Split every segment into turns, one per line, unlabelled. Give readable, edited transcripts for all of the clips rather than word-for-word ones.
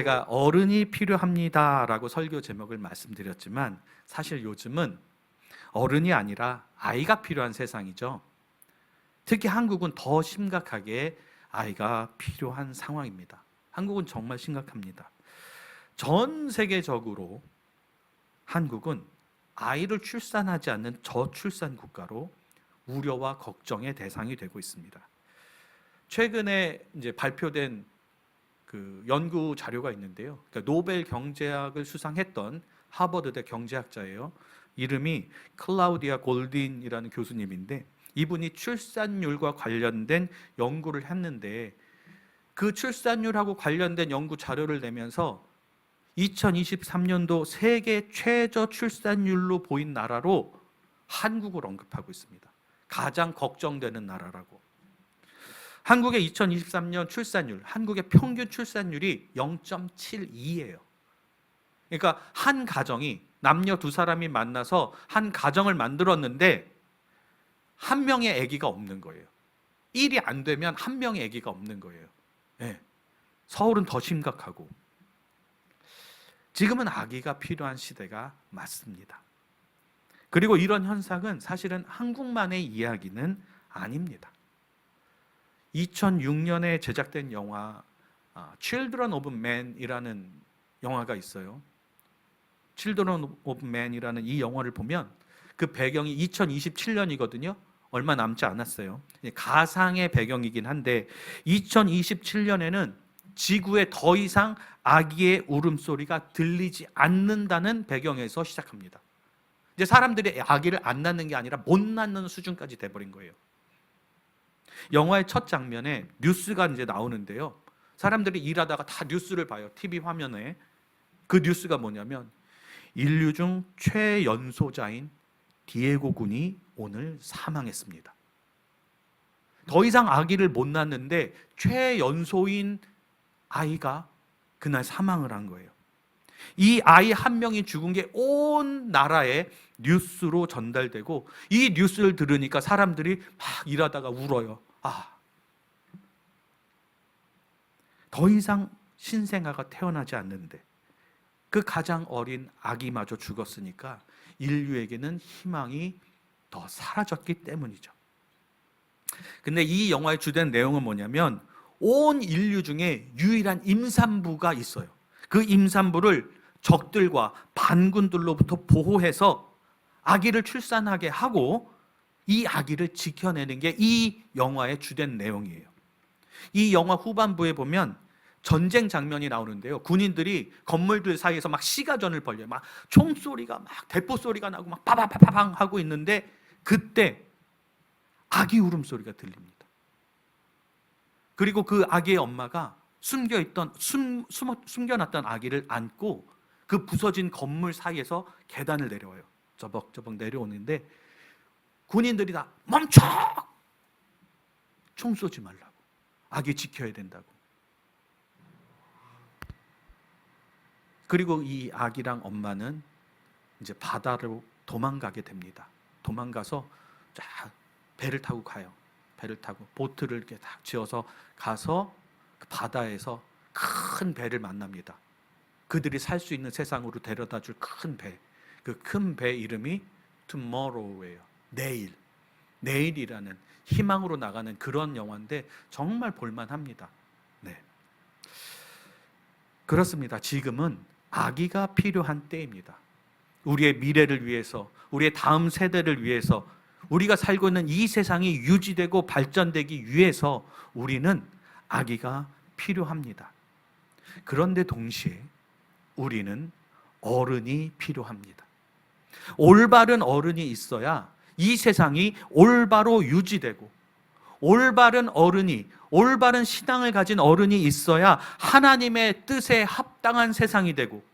제가 어른이 필요합니다라고 설교 제목을 말씀드렸지만 사실 요즘은 어른이 아니라 아이가 필요한 세상이죠. 특히 한국은 더 심각하게 아이가 필요한 상황입니다. 한국은 정말 심각합니다. 전 세계적으로 한국은 아이를 출산하지 않는 저출산 국가로 우려와 걱정의 대상이 되고 있습니다. 최근에 이제 발표된 그 연구 자료가 있는데요. 그러니까 노벨 경제학을 수상했던 하버드대 경제학자예요. 이름이 클라우디아 골딘이라는 교수님인데 이분이 출산율과 관련된 연구를 했는데 그 출산율하고 관련된 연구 자료를 내면서 2023년도 세계 최저 출산율로 보인 나라로 한국을 언급하고 있습니다. 가장 걱정되는 나라라고. 한국의 2023년 출산율, 한국의 평균 출산율이 0.72예요. 그러니까 한 가정이 남녀 두 사람이 만나서 한 가정을 만들었는데 한 명의 아기가 없는 거예요. 1이 안 되면 한 명의 아기가 없는 거예요. 네. 서울은 더 심각하고. 지금은 아기가 필요한 시대가 맞습니다. 그리고 이런 현상은 사실은 한국만의 이야기는 아닙니다. 2006년에 제작된 영화 Children of Men이라는 영화가 있어요. Children of Men이라는 이 영화를 보면 그 배경이 2027년이거든요. 얼마 남지 않았어요. 가상의 배경이긴 한데 2027년에는 지구에 더 이상 아기의 울음소리가 들리지 않는다는 배경에서 시작합니다. 이제 사람들이 아기를 안 낳는 게 아니라 못 낳는 수준까지 돼버린 거예요. 영화의 첫 장면에 뉴스가 이제 나오는데요. 사람들이 일하다가 다 뉴스를 봐요. TV 화면에. 그 뉴스가 뭐냐면 인류 중 최연소자인 디에고 군이 오늘 사망했습니다. 더 이상 아기를 못 낳는데 최연소인 아이가 그날 사망을 한 거예요. 이 아이 한 명이 죽은 게 온 나라에 뉴스로 전달되고 이 뉴스를 들으니까 사람들이 막 일하다가 울어요. 더 이상 신생아가 태어나지 않는데 그 가장 어린 아기마저 죽었으니까 인류에게는 희망이 더 사라졌기 때문이죠. 근데 이 영화의 주된 내용은 뭐냐면 온 인류 중에 유일한 임산부가 있어요. 그 임산부를 적들과 반군들로부터 보호해서 아기를 출산하게 하고 이 아기를 지켜내는 게 이 영화의 주된 내용이에요. 이 영화 후반부에 보면 전쟁 장면이 나오는데요. 군인들이 건물들 사이에서 막 시가전을 벌려요. 막 총소리가 막 대포 소리가 나고 막 빠바바방 하고 있는데 그때 아기 울음소리가 들립니다. 그리고 그 아기의 엄마가 숨겨놨던 아기를 안고 그 부서진 건물 사이에서 계단을 내려와요. 저벅저벅 내려오는데 군인들이 다 멈춰! 총 쏘지 말라고. 아기 지켜야 된다고. 그리고 이 아기랑 엄마는 이제 바다로 도망가게 됩니다. 도망가서 쫙 배를 타고 가요. 배를 타고 보트를 이렇게 딱 지어서 가서 그 바다에서 큰 배를 만납니다. 그들이 살 수 있는 세상으로 데려다 줄 큰 배. 그 큰 배 이름이 Tomorrow예요. 내일. 내일이라는 희망으로 나가는 그런 영화인데 정말 볼만합니다. 네. 그렇습니다. 지금은 아기가 필요한 때입니다. 우리의 미래를 위해서, 우리의 다음 세대를 위해서, 우리가 살고 있는 이 세상이 유지되고 발전되기 위해서 우리는 아기가 필요합니다. 그런데 동시에 우리는 어른이 필요합니다. 올바른 어른이 있어야 이 세상이 올바로 유지되고 올바른 어른이, 올바른 신앙을 가진 어른이 있어야 하나님의 뜻에 합당한 세상이 되고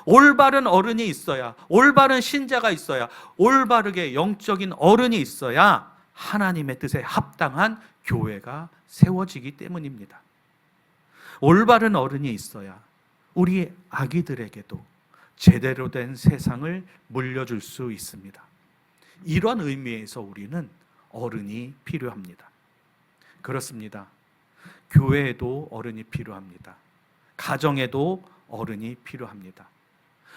올바른 어른이 있어야, 올바른 신자가 있어야, 올바르게 영적인 어른이 있어야 하나님의 뜻에 합당한 교회가 세워지기 때문입니다. 올바른 어른이 있어야 우리 아기들에게도 제대로 된 세상을 물려줄 수 있습니다. 이런 의미에서 우리는 어른이 필요합니다. 그렇습니다. 교회에도 어른이 필요합니다. 가정에도 어른이 필요합니다.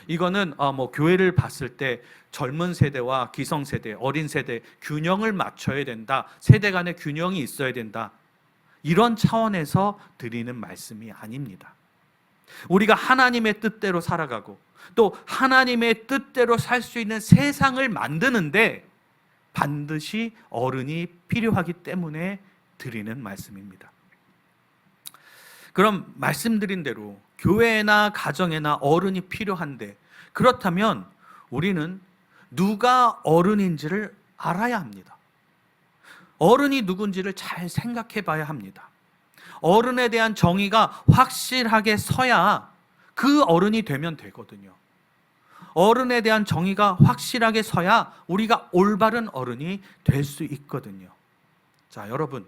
이거는 교회를 봤을 때 젊은 세대와 기성 세대, 어린 세대 균형을 맞춰야 된다. 세대 간의 균형이 있어야 된다. 이런 차원에서 드리는 말씀이 아닙니다. 우리가 하나님의 뜻대로 살아가고 또 하나님의 뜻대로 살 수 있는 세상을 만드는데 반드시 어른이 필요하기 때문에 드리는 말씀입니다. 그럼 말씀드린 대로 교회나 가정에나 어른이 필요한데, 그렇다면 우리는 누가 어른인지를 알아야 합니다. 어른이 누군지를 잘 생각해 봐야 합니다. 어른에 대한 정의가 확실하게 서야 그 어른이 되면 되거든요. 어른에 대한 정의가 확실하게 서야 우리가 올바른 어른이 될 수 있거든요. 자, 여러분,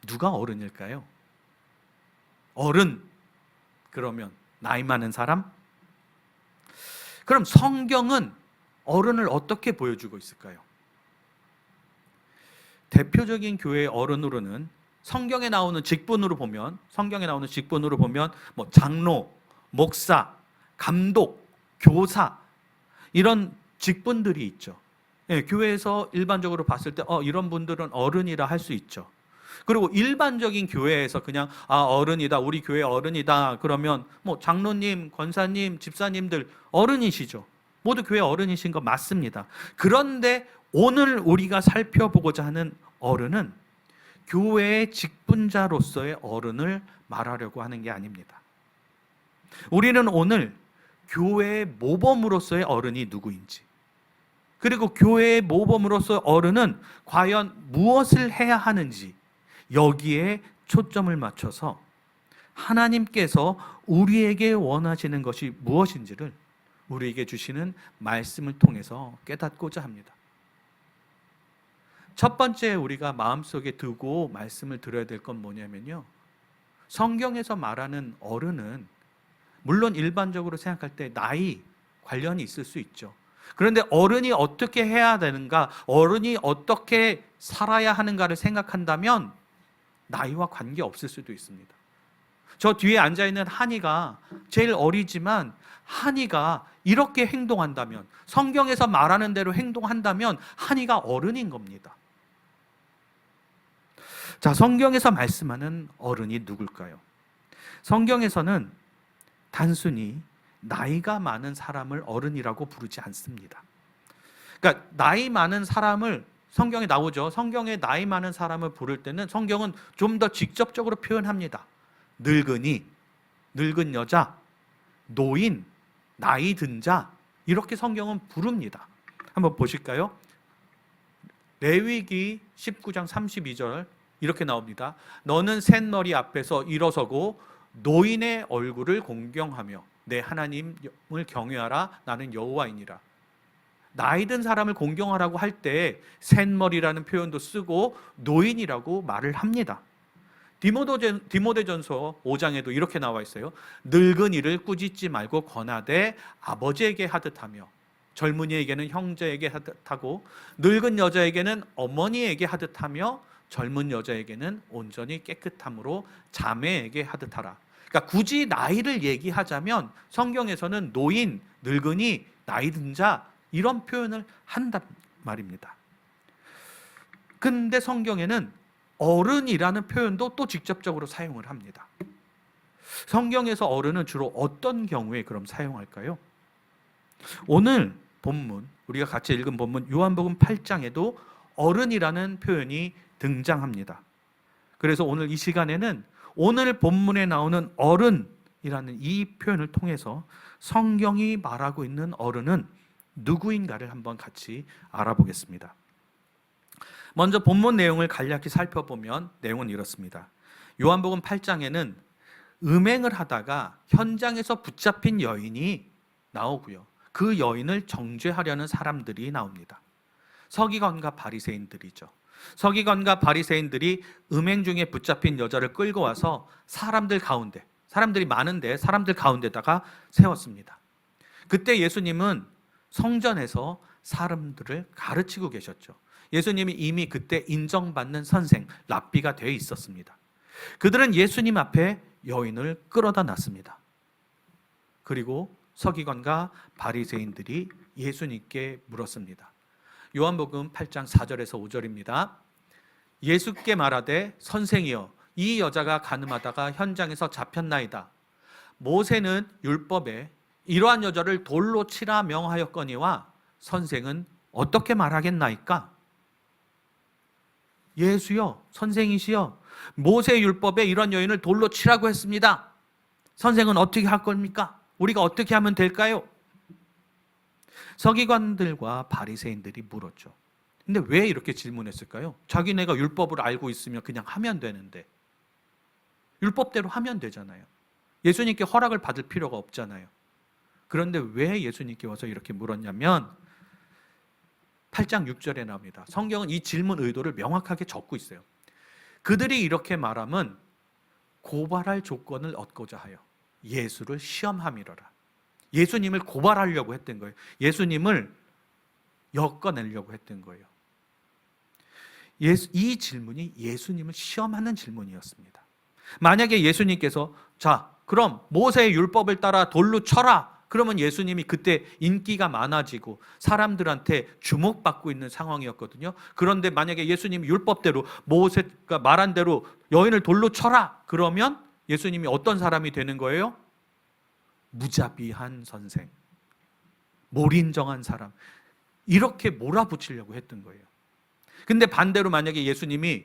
누가 어른일까요? 어른, 그러면 나이 많은 사람? 그럼 성경은 어른을 어떻게 보여주고 있을까요? 대표적인 교회의 어른으로는 성경에 나오는 직분으로 보면 장로, 목사, 감독, 교사 이런 직분들이 있죠. 예, 교회에서 일반적으로 봤을 때 이런 분들은 어른이라 할 수 있죠. 그리고 일반적인 교회에서 그냥 어른이다, 우리 교회 어른이다 그러면 장로님, 권사님, 집사님들 어른이시죠. 모두 교회 어른이신 거 맞습니다. 그런데 오늘 우리가 살펴보고자 하는 어른은 교회의 직분자로서의 어른을 말하려고 하는 게 아닙니다. 우리는 오늘 교회의 모범으로서의 어른이 누구인지, 그리고 교회의 모범으로서의 어른은 과연 무엇을 해야 하는지, 여기에 초점을 맞춰서 하나님께서 우리에게 원하시는 것이 무엇인지를 우리에게 주시는 말씀을 통해서 깨닫고자 합니다. 첫 번째 우리가 마음속에 두고 말씀을 들어야 될 건 뭐냐면요, 성경에서 말하는 어른은 물론 일반적으로 생각할 때 나이 관련이 있을 수 있죠. 그런데 어른이 어떻게 해야 되는가, 어른이 어떻게 살아야 하는가를 생각한다면 나이와 관계없을 수도 있습니다. 저 뒤에 앉아있는 한이가 제일 어리지만 한이가 이렇게 행동한다면, 성경에서 말하는 대로 행동한다면 한이가 어른인 겁니다. 자, 성경에서 말씀하는 어른이 누굴까요? 성경에서는 단순히 나이가 많은 사람을 어른이라고 부르지 않습니다. 그러니까 나이 많은 사람을 성경에 나오죠. 성경에 나이 많은 사람을 부를 때는 성경은 좀 더 직접적으로 표현합니다. 늙은이, 늙은 여자, 노인, 나이 든 자, 이렇게 성경은 부릅니다. 한번 보실까요? 레위기 19장 32절 이렇게 나옵니다. 너는 샛너리 앞에서 일어서고 노인의 얼굴을 공경하며 내 하나님을 경외하라. 나는 여호와이니라. 나이 든 사람을 공경하라고 할 때 샛머리라는 표현도 쓰고 노인이라고 말을 합니다. 디모데전서 5장에도 이렇게 나와 있어요. 늙은이를 꾸짖지 말고 권하되 아버지에게 하듯하며, 젊은이에게는 형제에게 하듯하고 늙은 여자에게는 어머니에게 하듯하며 젊은 여자에게는 온전히 깨끗함으로 자매에게 하듯하라. 그러니까 굳이 나이를 얘기하자면 성경에서는 노인, 늙은이, 나이 든 자 이런 표현을 한단 말입니다. 근데 성경에는 어른이라는 표현도 또 직접적으로 사용을 합니다. 성경에서 어른은 주로 어떤 경우에 그럼 사용할까요? 오늘 본문, 우리가 같이 읽은 본문 요한복음 8장에도 어른이라는 표현이 등장합니다. 그래서 오늘 이 시간에는 오늘 본문에 나오는 어른이라는 이 표현을 통해서 성경이 말하고 있는 어른은 누구인가를 한번 같이 알아보겠습니다. 먼저 본문 내용을 간략히 살펴보면 내용은 이렇습니다. 요한복음 8장에는 음행을 하다가 현장에서 붙잡힌 여인이 나오고요. 그 여인을 정죄하려는 사람들이 나옵니다. 서기관과 바리새인들이죠. 서기관과 바리새인들이 음행 중에 붙잡힌 여자를 끌고 와서 사람들 가운데, 사람들이 많은데 사람들 가운데다가 세웠습니다. 그때 예수님은 성전에서 사람들을 가르치고 계셨죠. 예수님이 이미 그때 인정받는 선생, 랍비가 되어 있었습니다. 그들은 예수님 앞에 여인을 끌어다 놨습니다. 그리고 서기관과 바리새인들이 예수님께 물었습니다. 요한복음 8장 4절에서 5절입니다. 예수께 말하되 선생이여 이 여자가 간음하다가 현장에서 잡혔나이다. 모세는 율법에 이러한 여자를 돌로 치라 명하였거니와 선생은 어떻게 말하겠나이까? 예수여, 선생이시여, 모세 율법에 이런 여인을 돌로 치라고 했습니다. 선생은 어떻게 할 겁니까? 우리가 어떻게 하면 될까요? 서기관들과 바리새인들이 물었죠. 근데 왜 이렇게 질문했을까요? 자기네가 율법을 알고 있으면 그냥 하면 되는데, 율법대로 하면 되잖아요. 예수님께 허락을 받을 필요가 없잖아요. 그런데 왜 예수님께 와서 이렇게 물었냐면 8장 6절에 나옵니다. 성경은 이 질문 의도를 명확하게 적고 있어요. 그들이 이렇게 말함은 고발할 조건을 얻고자 하여 예수를 시험함이로라. 예수님을 고발하려고 했던 거예요. 예수님을 엮어내려고 했던 거예요. 이 질문이 예수님을 시험하는 질문이었습니다. 만약에 예수님께서 자, 그럼 모세의 율법을 따라 돌로 쳐라. 그러면 예수님이 그때 인기가 많아지고 사람들한테 주목받고 있는 상황이었거든요. 그런데 만약에 예수님이 율법대로 모세가 말한 대로 여인을 돌로 쳐라. 그러면 예수님이 어떤 사람이 되는 거예요? 무자비한 선생, 몰인정한 사람, 이렇게 몰아붙이려고 했던 거예요. 근데 반대로 만약에 예수님이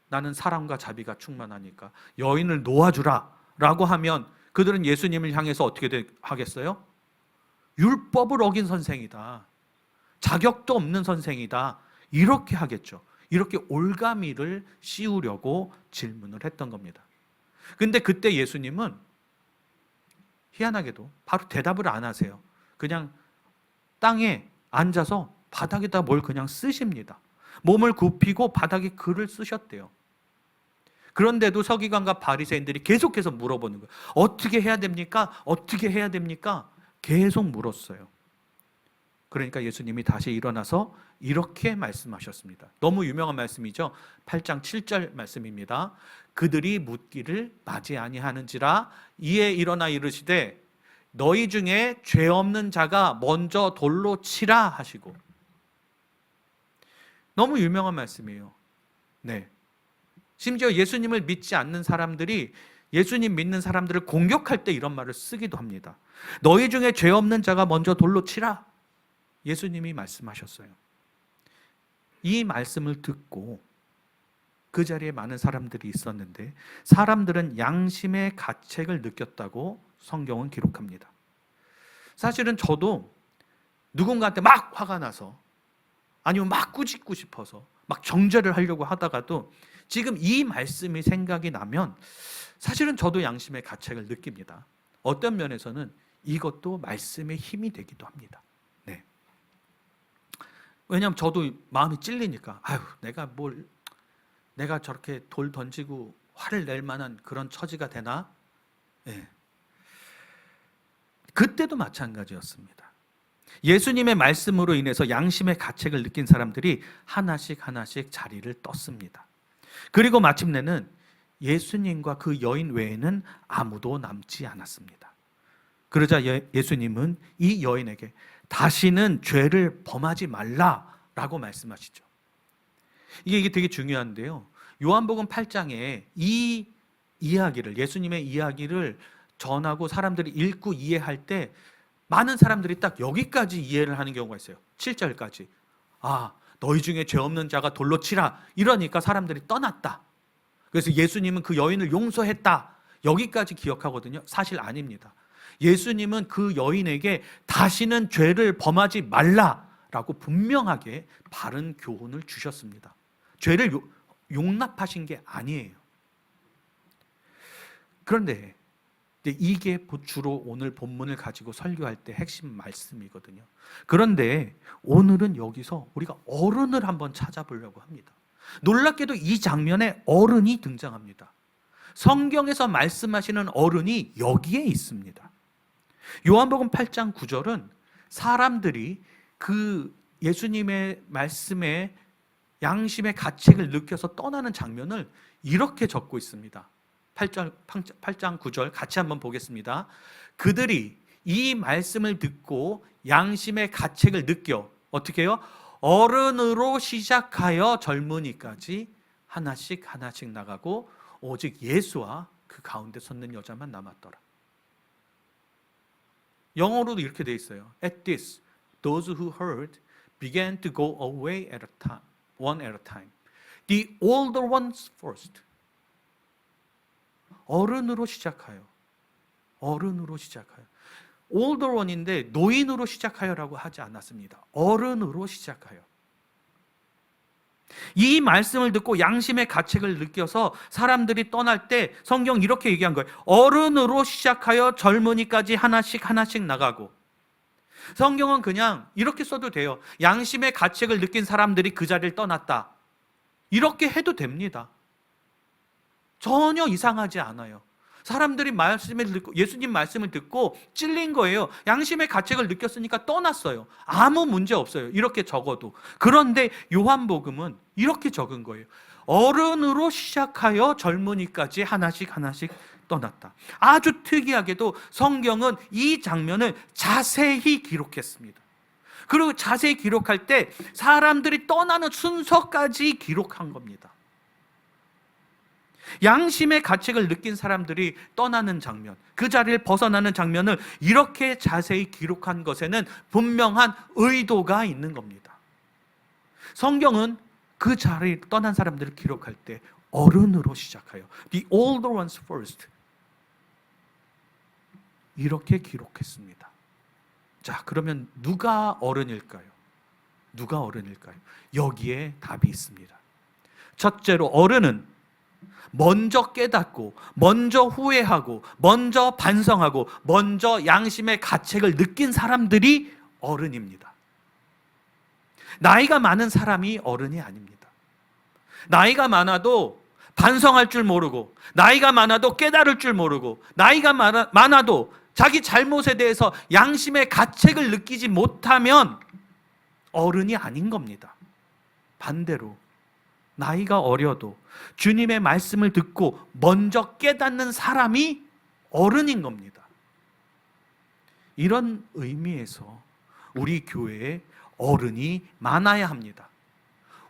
나는 사랑과 자비가 충만하니까 여인을 놓아주라 라고 하면 그들은 예수님을 향해서 어떻게 하겠어요? 율법을 어긴 선생이다, 자격도 없는 선생이다, 이렇게 하겠죠. 이렇게 올가미를 씌우려고 질문을 했던 겁니다. 근데 그때 예수님은 희한하게도 바로 대답을 안 하세요. 그냥 땅에 앉아서 바닥에다 뭘 그냥 쓰십니다. 몸을 굽히고 바닥에 글을 쓰셨대요. 그런데도 서기관과 바리새인들이 계속해서 물어보는 거예요. 어떻게 해야 됩니까? 어떻게 해야 됩니까? 계속 물었어요. 그러니까 예수님이 다시 일어나서 이렇게 말씀하셨습니다. 너무 유명한 말씀이죠. 8장 7절 말씀입니다. 그들이 묻기를 맞이 아니하는지라 이에 일어나 이르시되 너희 중에 죄 없는 자가 먼저 돌로 치라 하시고. 너무 유명한 말씀이에요. 네. 심지어 예수님을 믿지 않는 사람들이 예수님 믿는 사람들을 공격할 때 이런 말을 쓰기도 합니다. 너희 중에 죄 없는 자가 먼저 돌로 치라. 예수님이 말씀하셨어요. 이 말씀을 듣고 그 자리에 많은 사람들이 있었는데 사람들은 양심의 가책을 느꼈다고 성경은 기록합니다. 사실은 저도 누군가한테 막 화가 나서 아니면 막 꾸짖고 싶어서 막 정죄를 하려고 하다가도 지금 이 말씀이 생각이 나면 사실은 저도 양심의 가책을 느낍니다. 어떤 면에서는 이것도 말씀의 힘이 되기도 합니다. 네. 왜냐하면 저도 마음이 찔리니까 아유 내가 저렇게 돌 던지고 화를 낼 만한 그런 처지가 되나? 네. 그때도 마찬가지였습니다. 예수님의 말씀으로 인해서 양심의 가책을 느낀 사람들이 하나씩 자리를 떴습니다. 그리고 마침내는 예수님과 그 여인 외에는 아무도 남지 않았습니다. 그러자 예수님은 이 여인에게 다시는 죄를 범하지 말라라고 말씀하시죠. 이게 되게 중요한데요. 요한복음 8장에 이 이야기를, 예수님의 이야기를 전하고 사람들이 읽고 이해할 때 많은 사람들이 딱 여기까지 이해를 하는 경우가 있어요. 7절까지. 아, 너희 중에 죄 없는 자가 돌로 치라. 이러니까 사람들이 떠났다. 그래서 예수님은 그 여인을 용서했다. 여기까지 기억하거든요. 사실 아닙니다. 예수님은 그 여인에게 다시는 죄를 범하지 말라라고 분명하게 바른 교훈을 주셨습니다. 죄를 용납하신 게 아니에요. 그런데 이게 주로 오늘 본문을 가지고 설교할 때 핵심 말씀이거든요. 그런데 오늘은 여기서 우리가 어른을 한번 찾아보려고 합니다. 놀랍게도 이 장면에 어른이 등장합니다. 성경에서 말씀하시는 어른이 여기에 있습니다. 요한복음 8장 9절은 사람들이 그 예수님의 말씀에 양심의 가책을 느껴서 떠나는 장면을 이렇게 적고 있습니다. 8장 9절 같이 한번 보겠습니다. 그들이 이 말씀을 듣고 양심의 가책을 느껴 어떻게 해요? 어른으로 시작하여 젊은이까지 하나씩 나가고 오직 예수와 그 가운데 섰는 여자만 남았더라. 영어로도 이렇게 돼 있어요. At this, those who heard began to go away at a time, one at a time. The older ones first. 어른으로 시작하여. 어른으로 시작하여. older one인데 노인으로 시작하여라고 하지 않았습니다. 어른으로 시작하여. 이 말씀을 듣고 양심의 가책을 느껴서 사람들이 떠날 때 성경 이렇게 얘기한 거예요. 어른으로 시작하여 젊은이까지 하나씩 나가고. 성경은 그냥 이렇게 써도 돼요. 양심의 가책을 느낀 사람들이 그 자리를 떠났다. 이렇게 해도 됩니다. 전혀 이상하지 않아요. 사람들이 말씀을 듣고 예수님 말씀을 듣고 찔린 거예요. 양심의 가책을 느꼈으니까 떠났어요. 아무 문제 없어요. 이렇게 적어도. 그런데 요한복음은 이렇게 적은 거예요. 어른으로 시작하여 젊은이까지 하나씩 떠났다. 아주 특이하게도 성경은 이 장면을 자세히 기록했습니다. 그리고 자세히 기록할 때 사람들이 떠나는 순서까지 기록한 겁니다. 양심의 가책을 느낀 사람들이 떠나는 장면, 그 자리를 벗어나는 장면을 이렇게 자세히 기록한 것에는 분명한 의도가 있는 겁니다. 성경은 그 자리를 떠난 사람들을 기록할 때 어른으로 시작하여 The older ones first 이렇게 기록했습니다. 자, 그러면 누가 어른일까요? 누가 어른일까요? 여기에 답이 있습니다. 첫째로 어른은 먼저 깨닫고, 먼저 후회하고, 먼저 반성하고, 먼저 양심의 가책을 느낀 사람들이 어른입니다. 나이가 많은 사람이 어른이 아닙니다. 나이가 많아도 반성할 줄 모르고, 나이가 많아도 깨달을 줄 모르고, 나이가 많아도 자기 잘못에 대해서 양심의 가책을 느끼지 못하면 어른이 아닌 겁니다. 반대로 나이가 어려도 주님의 말씀을 듣고 먼저 깨닫는 사람이 어른인 겁니다. 이런 의미에서 우리 교회에 어른이 많아야 합니다.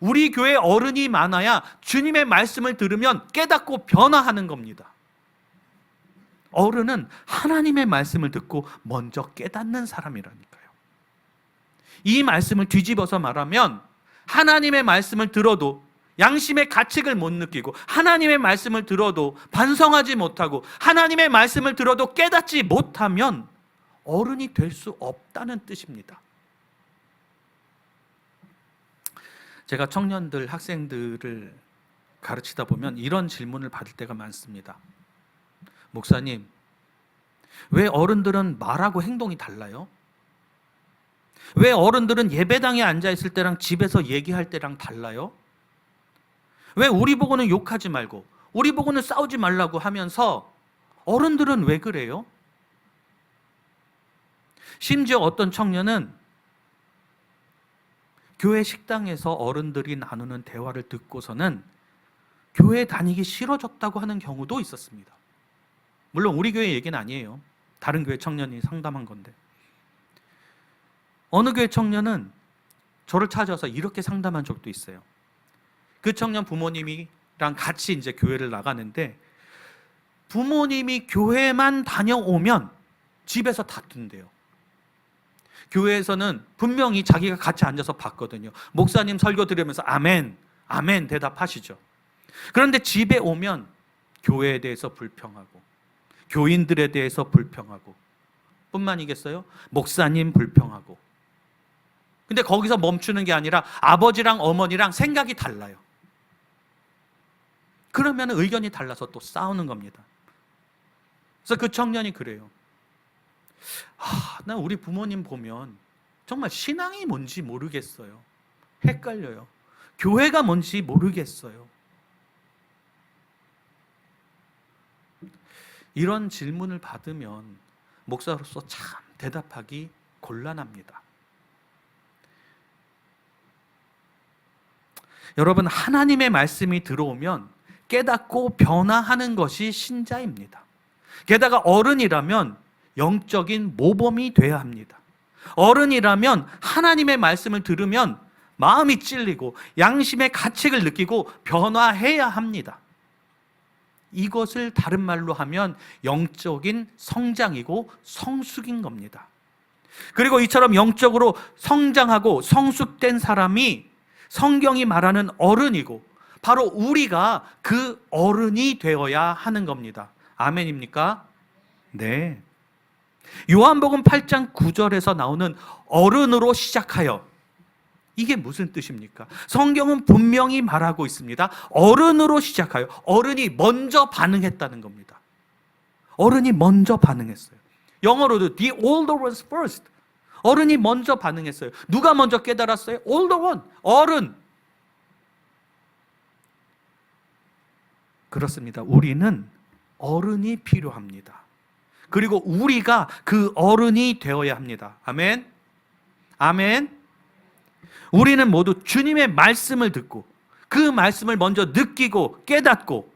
우리 교회에 어른이 많아야 주님의 말씀을 들으면 깨닫고 변화하는 겁니다. 어른은 하나님의 말씀을 듣고 먼저 깨닫는 사람이라니까요. 이 말씀을 뒤집어서 말하면 하나님의 말씀을 들어도 양심의 가책을 못 느끼고 하나님의 말씀을 들어도 반성하지 못하고 하나님의 말씀을 들어도 깨닫지 못하면 어른이 될 수 없다는 뜻입니다. 제가 청년들, 학생들을 가르치다 보면 이런 질문을 받을 때가 많습니다. 목사님, 왜 어른들은 말하고 행동이 달라요? 왜 어른들은 예배당에 앉아있을 때랑 집에서 얘기할 때랑 달라요? 왜 우리 보고는 욕하지 말고 우리 보고는 싸우지 말라고 하면서 어른들은 왜 그래요? 심지어 어떤 청년은 교회 식당에서 어른들이 나누는 대화를 듣고서는 교회 다니기 싫어졌다고 하는 경우도 있었습니다. 물론 우리 교회 얘기는 아니에요. 다른 교회 청년이 상담한 건데, 어느 교회 청년은 저를 찾아서 이렇게 상담한 적도 있어요. 그 청년 부모님이랑 같이 이제 교회를 나가는데 부모님이 교회만 다녀오면 집에서 다툰대요. 교회에서는 분명히 자기가 같이 앉아서 봤거든요. 목사님 설교 들으면서 아멘, 아멘 대답하시죠. 그런데 집에 오면 교회에 대해서 불평하고 교인들에 대해서 불평하고 뿐만이겠어요? 목사님 불평하고. 근데 거기서 멈추는 게 아니라 아버지랑 어머니랑 생각이 달라요. 그러면 의견이 달라서 또 싸우는 겁니다. 그래서 그 청년이 그래요. 나 우리 부모님 보면 정말 신앙이 뭔지 모르겠어요. 헷갈려요. 교회가 뭔지 모르겠어요. 이런 질문을 받으면 목사로서 참 대답하기 곤란합니다. 여러분, 하나님의 말씀이 들어오면 깨닫고 변화하는 것이 신자입니다. 게다가 어른이라면 영적인 모범이 돼야 합니다. 어른이라면 하나님의 말씀을 들으면 마음이 찔리고 양심의 가책을 느끼고 변화해야 합니다. 이것을 다른 말로 하면 영적인 성장이고 성숙인 겁니다. 그리고 이처럼 영적으로 성장하고 성숙된 사람이 성경이 말하는 어른이고 바로 우리가 그 어른이 되어야 하는 겁니다. 아멘입니까? 네. 요한복음 8장 9절에서 나오는 어른으로 시작하여, 이게 무슨 뜻입니까? 성경은 분명히 말하고 있습니다. 어른으로 시작하여, 어른이 먼저 반응했다는 겁니다. 어른이 먼저 반응했어요. 영어로도 the older ones first. 어른이 먼저 반응했어요. 누가 먼저 깨달았어요? older one, 어른. 그렇습니다. 우리는 어른이 필요합니다. 그리고 우리가 그 어른이 되어야 합니다. 아멘. 아멘. 우리는 모두 주님의 말씀을 듣고 그 말씀을 먼저 느끼고 깨닫고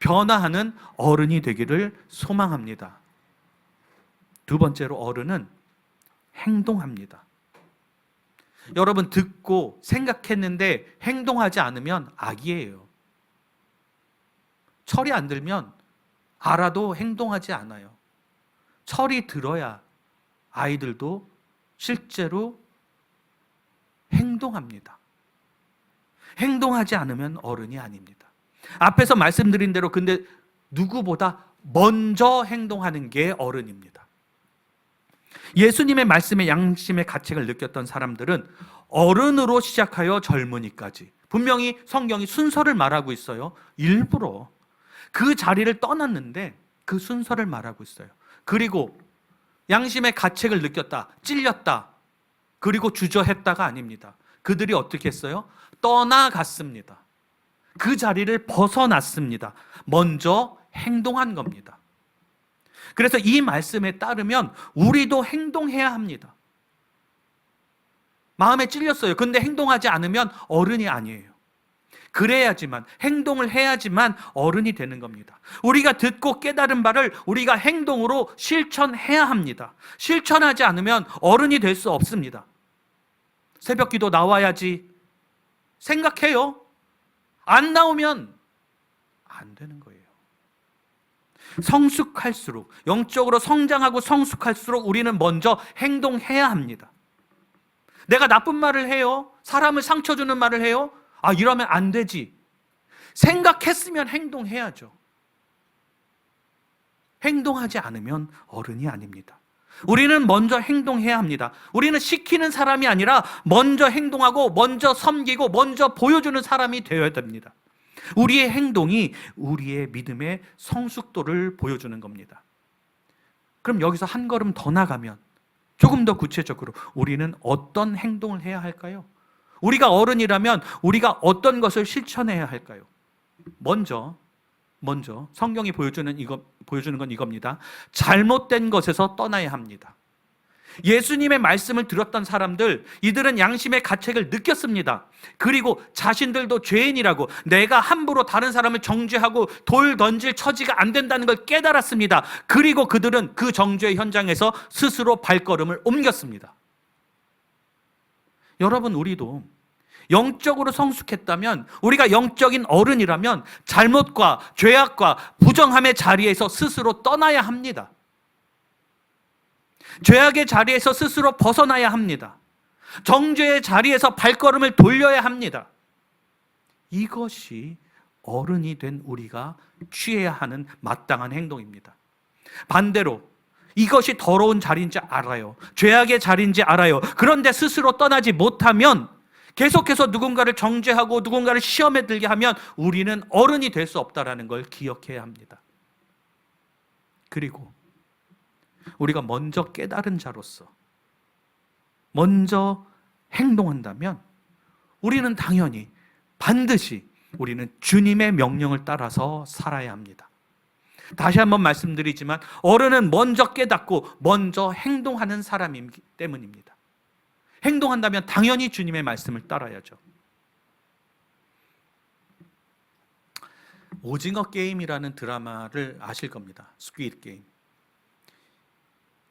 변화하는 어른이 되기를 소망합니다. 두 번째로 어른은 행동합니다. 여러분, 듣고 생각했는데 행동하지 않으면 악이에요. 철이 안 들면 알아도 행동하지 않아요. 철이 들어야 아이들도 실제로 행동합니다. 행동하지 않으면 어른이 아닙니다. 앞에서 말씀드린 대로 근데 누구보다 먼저 행동하는 게 어른입니다. 예수님의 말씀에 양심의 가책을 느꼈던 사람들은 어른으로 시작하여 젊은이까지, 분명히 성경이 순서를 말하고 있어요. 일부러 그 자리를 떠났는데 그 순서를 말하고 있어요. 그리고 양심의 가책을 느꼈다, 찔렸다, 그리고 주저했다가 아닙니다. 그들이 어떻게 했어요? 떠나갔습니다. 그 자리를 벗어났습니다. 먼저 행동한 겁니다. 그래서 이 말씀에 따르면 우리도 행동해야 합니다. 마음에 찔렸어요. 근데 행동하지 않으면 어른이 아니에요. 그래야지만, 행동을 해야지만 어른이 되는 겁니다. 우리가 듣고 깨달은 바를 우리가 행동으로 실천해야 합니다. 실천하지 않으면 어른이 될 수 없습니다. 새벽 기도 나와야지 생각해요. 안 나오면 안 되는 거예요. 성숙할수록, 영적으로 성장하고 성숙할수록 우리는 먼저 행동해야 합니다. 내가 나쁜 말을 해요. 사람을 상처 주는 말을 해요. 이러면 안 되지. 생각했으면 행동해야죠. 행동하지 않으면 어른이 아닙니다. 우리는 먼저 행동해야 합니다. 우리는 시키는 사람이 아니라 먼저 행동하고 먼저 섬기고 먼저 보여주는 사람이 되어야 됩니다. 우리의 행동이 우리의 믿음의 성숙도를 보여주는 겁니다. 그럼 여기서 한 걸음 더 나가면 조금 더 구체적으로 우리는 어떤 행동을 해야 할까요? 우리가 어른이라면 우리가 어떤 것을 실천해야 할까요? 먼저 성경이 보여주는 건 이겁니다. 잘못된 것에서 떠나야 합니다. 예수님의 말씀을 들었던 사람들, 이들은 양심의 가책을 느꼈습니다. 그리고 자신들도 죄인이라고, 내가 함부로 다른 사람을 정죄하고 돌 던질 처지가 안 된다는 걸 깨달았습니다. 그리고 그들은 그 정죄의 현장에서 스스로 발걸음을 옮겼습니다. 여러분, 우리도 영적으로 성숙했다면, 우리가 영적인 어른이라면 잘못과 죄악과 부정함의 자리에서 스스로 떠나야 합니다. 죄악의 자리에서 스스로 벗어나야 합니다. 정죄의 자리에서 발걸음을 돌려야 합니다. 이것이 어른이 된 우리가 취해야 하는 마땅한 행동입니다. 반대로 이것이 더러운 자리인지 알아요. 죄악의 자리인지 알아요. 그런데 스스로 떠나지 못하면, 계속해서 누군가를 정죄하고 누군가를 시험에 들게 하면 우리는 어른이 될 수 없다는 걸 기억해야 합니다. 그리고 우리가 먼저 깨달은 자로서 먼저 행동한다면 우리는 당연히 반드시 우리는 주님의 명령을 따라서 살아야 합니다. 다시 한번 말씀드리지만 어른은 먼저 깨닫고 먼저 행동하는 사람이기 때문입니다. 행동한다면 당연히 주님의 말씀을 따라야죠. 오징어 게임이라는 드라마를 아실 겁니다. 스퀴드 게임.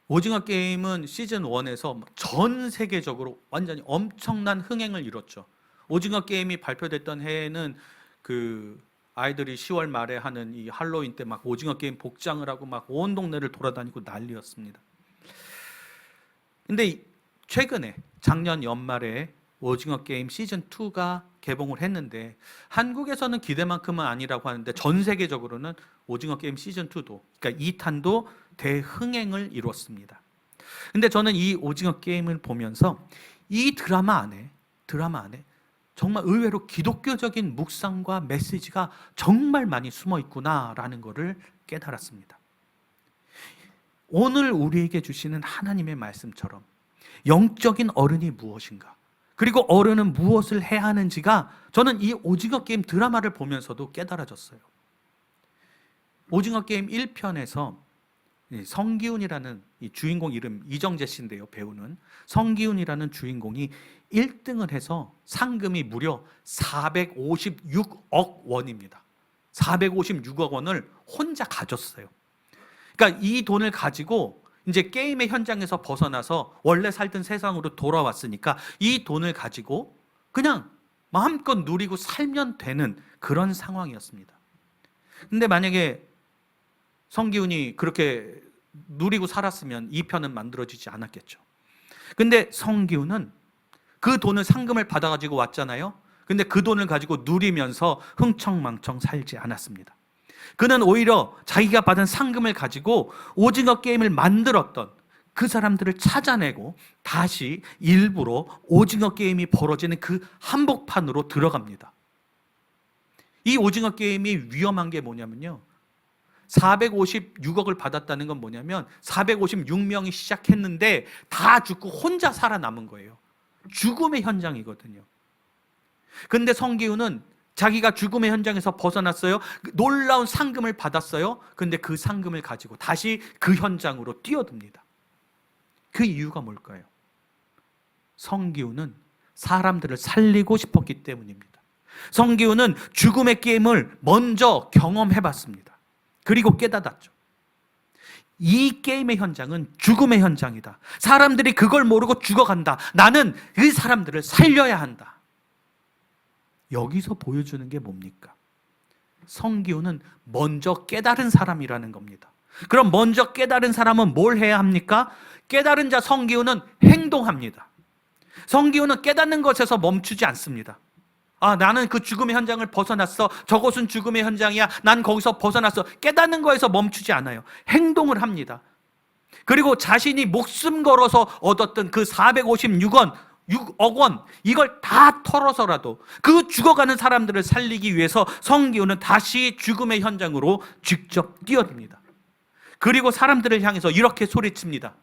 오징어 게임은 시즌 1에서 전 세계적으로 완전히 엄청난 흥행을 이뤘죠. 오징어 게임이 발표됐던 해에는 그 아이들이 10월 말에 하는 이 할로윈 때 막 오징어 게임 복장을 하고 막 온 동네를 돌아다니고 난리였습니다. 근데 최근에 작년 연말에 오징어 게임 시즌 2가 개봉을 했는데 한국에서는 기대만큼은 아니라고 하는데 전 세계적으로는 오징어 게임 시즌 2도, 그러니까 2탄도 대흥행을 이뤘습니다. 근데 저는 이 오징어 게임을 보면서 이 드라마 안에 정말 의외로 기독교적인 묵상과 메시지가 정말 많이 숨어 있구나라는 것을 깨달았습니다. 오늘 우리에게 주시는 하나님의 말씀처럼 영적인 어른이 무엇인가, 그리고 어른은 무엇을 해야 하는지가 저는 이 오징어 게임 드라마를 보면서도 깨달아졌어요. 오징어 게임 1편에서 성기훈이라는 이 주인공 이름 이정재 씨인데요, 배우는 성기훈이라는 주인공이 1등을 해서 상금이 무려 456억 원입니다. 456억 원을 혼자 가졌어요. 그러니까 이 돈을 가지고 이제 게임의 현장에서 벗어나서 원래 살던 세상으로 돌아왔으니까 이 돈을 가지고 그냥 마음껏 누리고 살면 되는 그런 상황이었습니다. 근데 만약에 성기훈이 그렇게 누리고 살았으면 2편은 만들어지지 않았겠죠. 근데 성기훈은 그 돈을 상금을 받아가지고 왔잖아요. 근데 그 돈을 가지고 누리면서 흥청망청 살지 않았습니다. 그는 오히려 자기가 받은 상금을 가지고 오징어 게임을 만들었던 그 사람들을 찾아내고 다시 일부러 오징어 게임이 벌어지는 그 한복판으로 들어갑니다. 이 오징어 게임이 위험한 게 뭐냐면요, 456억을 받았다는 건 뭐냐면 456명이 시작했는데 다 죽고 혼자 살아남은 거예요. 죽음의 현장이거든요. 근데 성기훈은 자기가 죽음의 현장에서 벗어났어요. 놀라운 상금을 받았어요. 근데 그 상금을 가지고 다시 그 현장으로 뛰어듭니다. 그 이유가 뭘까요? 성기훈은 사람들을 살리고 싶었기 때문입니다. 성기훈은 죽음의 게임을 먼저 경험해 봤습니다. 그리고 깨닫았죠. 이 게임의 현장은 죽음의 현장이다. 사람들이 그걸 모르고 죽어간다. 나는 그 사람들을 살려야 한다. 여기서 보여주는 게 뭡니까? 성기훈은 먼저 깨달은 사람이라는 겁니다. 그럼 먼저 깨달은 사람은 뭘 해야 합니까? 깨달은 자 성기훈은 행동합니다. 성기훈은 깨닫는 것에서 멈추지 않습니다. 아, 나는 그 죽음의 현장을 벗어났어. 저곳은 죽음의 현장이야. 난 거기서 벗어났어. 깨닫는 거에서 멈추지 않아요. 행동을 합니다. 그리고 자신이 목숨 걸어서 얻었던 그 6억 원, 이걸 다 털어서라도 그 죽어가는 사람들을 살리기 위해서 성기훈은 다시 죽음의 현장으로 직접 뛰어듭니다. 그리고 사람들을 향해서 이렇게 소리칩니다.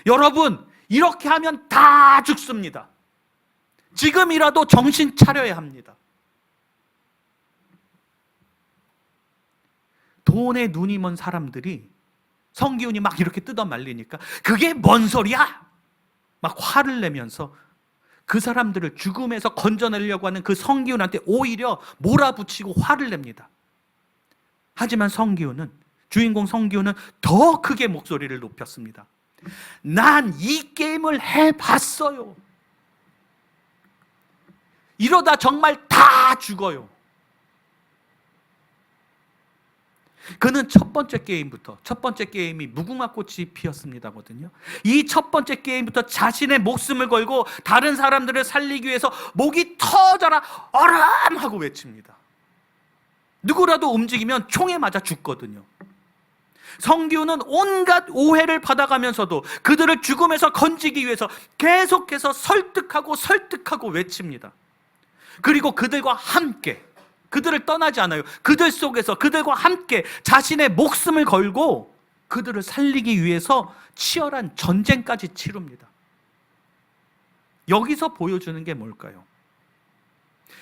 여러분, 이렇게 하면 다 죽습니다. 지금이라도 정신 차려야 합니다. 돈에 눈이 먼 사람들이 성기훈이 막 이렇게 뜯어 말리니까 그게 뭔 소리야? 막 화를 내면서 그 사람들을 죽음에서 건져내려고 하는 그 성기훈한테 오히려 몰아붙이고 화를 냅니다. 하지만 주인공 성기훈은 더 크게 목소리를 높였습니다. 난 이 게임을 해봤어요. 이러다 정말 다 죽어요. 그는 첫 번째 게임이 무궁화 꽃이 피었습니다거든요. 이 첫 번째 게임부터 자신의 목숨을 걸고 다른 사람들을 살리기 위해서 목이 터져라 어람 하고 외칩니다. 누구라도 움직이면 총에 맞아 죽거든요. 성기훈은 온갖 오해를 받아가면서도 그들을 죽음에서 건지기 위해서 계속해서 설득하고 외칩니다. 그리고 그들과 함께, 그들을 떠나지 않아요. 그들 속에서 그들과 함께 자신의 목숨을 걸고 그들을 살리기 위해서 치열한 전쟁까지 치릅니다. 여기서 보여주는 게 뭘까요?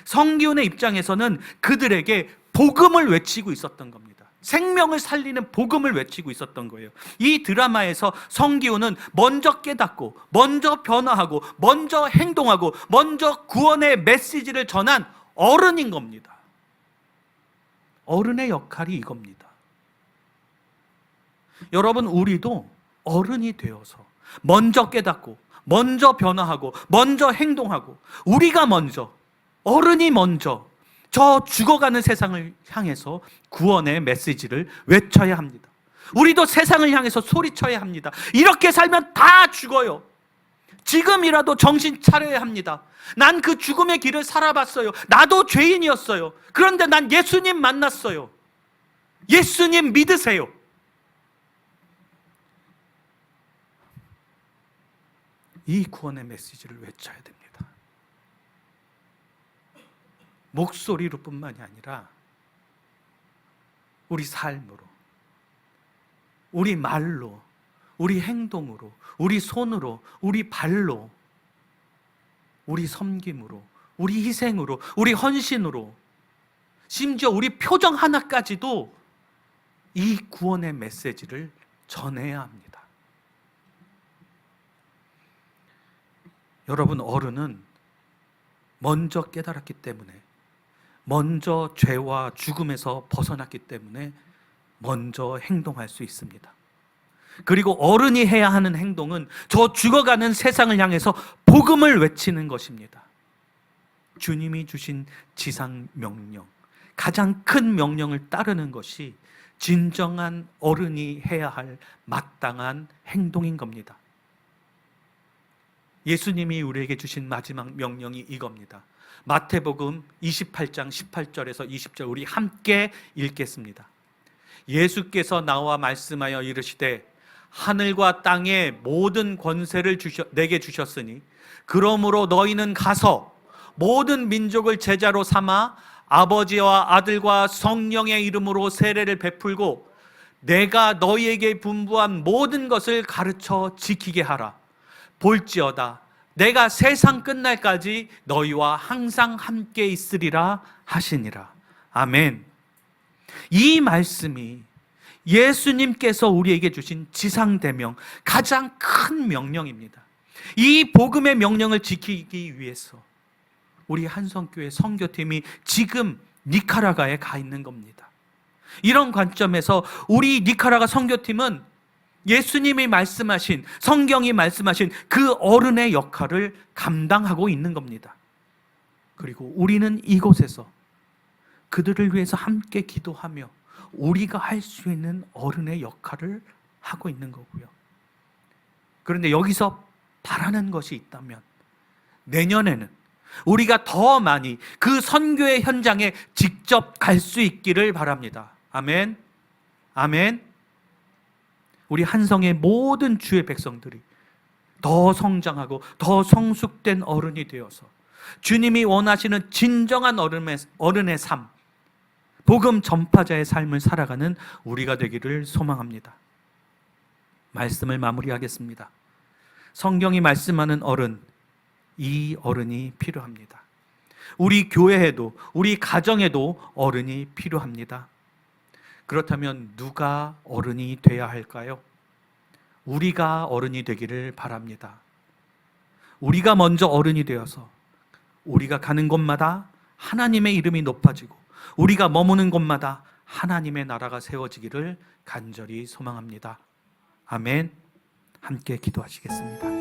성기훈의 입장에서는 그들에게 복음을 외치고 있었던 겁니다. 생명을 살리는 복음을 외치고 있었던 거예요. 이 드라마에서 성기훈은 먼저 깨닫고, 먼저 변화하고, 먼저 행동하고, 먼저 구원의 메시지를 전한 어른인 겁니다. 어른의 역할이 이겁니다. 여러분, 우리도 어른이 되어서 먼저 깨닫고 먼저 변화하고 먼저 행동하고 우리가 먼저, 어른이 먼저 저 죽어가는 세상을 향해서 구원의 메시지를 외쳐야 합니다. 우리도 세상을 향해서 소리쳐야 합니다. 이렇게 살면 다 죽어요. 지금이라도 정신 차려야 합니다. 난 그 죽음의 길을 살아봤어요. 나도 죄인이었어요. 그런데 난 예수님 만났어요. 예수님 믿으세요. 이 구원의 메시지를 외쳐야 됩니다. 목소리로 뿐만이 아니라 우리 삶으로, 우리 말로, 우리 행동으로, 우리 손으로, 우리 발로, 우리 섬김으로, 우리 희생으로, 우리 헌신으로, 심지어 우리 표정 하나까지도 이 구원의 메시지를 전해야 합니다. 여러분, 어른은 먼저 깨달았기 때문에, 먼저 죄와 죽음에서 벗어났기 때문에 먼저 행동할 수 있습니다. 그리고 어른이 해야 하는 행동은 저 죽어가는 세상을 향해서 복음을 외치는 것입니다. 주님이 주신 지상 명령, 가장 큰 명령을 따르는 것이 진정한 어른이 해야 할 마땅한 행동인 겁니다. 예수님이 우리에게 주신 마지막 명령이 이겁니다. 마태복음 28장 18절에서 20절 우리 함께 읽겠습니다. 예수께서 나와 말씀하여 이르시되 하늘과 땅의 모든 권세를 내게 주셨으니 그러므로 너희는 가서 모든 민족을 제자로 삼아 아버지와 아들과 성령의 이름으로 세례를 베풀고 내가 너희에게 분부한 모든 것을 가르쳐 지키게 하라. 볼지어다 내가 세상 끝날까지 너희와 항상 함께 있으리라 하시니라. 아멘. 이 말씀이 예수님께서 우리에게 주신 지상대명, 가장 큰 명령입니다. 이 복음의 명령을 지키기 위해서 우리 한성교회 선교팀이 지금 니카라과에 가 있는 겁니다. 이런 관점에서 우리 니카라과 선교팀은 예수님이 말씀하신, 성경이 말씀하신 그 어른의 역할을 감당하고 있는 겁니다. 그리고 우리는 이곳에서 그들을 위해서 함께 기도하며 우리가 할 수 있는 어른의 역할을 하고 있는 거고요. 그런데 여기서 바라는 것이 있다면 내년에는 우리가 더 많이 그 선교의 현장에 직접 갈 수 있기를 바랍니다. 아멘. 아멘. 우리 한성의 모든 주의 백성들이 더 성장하고 더 성숙된 어른이 되어서 주님이 원하시는 진정한 어른의 삶, 복음 전파자의 삶을 살아가는 우리가 되기를 소망합니다. 말씀을 마무리하겠습니다. 성경이 말씀하는 어른, 이 어른이 필요합니다. 우리 교회에도, 우리 가정에도 어른이 필요합니다. 그렇다면 누가 어른이 되어야 할까요? 우리가 어른이 되기를 바랍니다. 우리가 먼저 어른이 되어서 우리가 가는 곳마다 하나님의 이름이 높아지고 우리가 머무는 곳마다 하나님의 나라가 세워지기를 간절히 소망합니다. 아멘. 함께 기도하시겠습니다.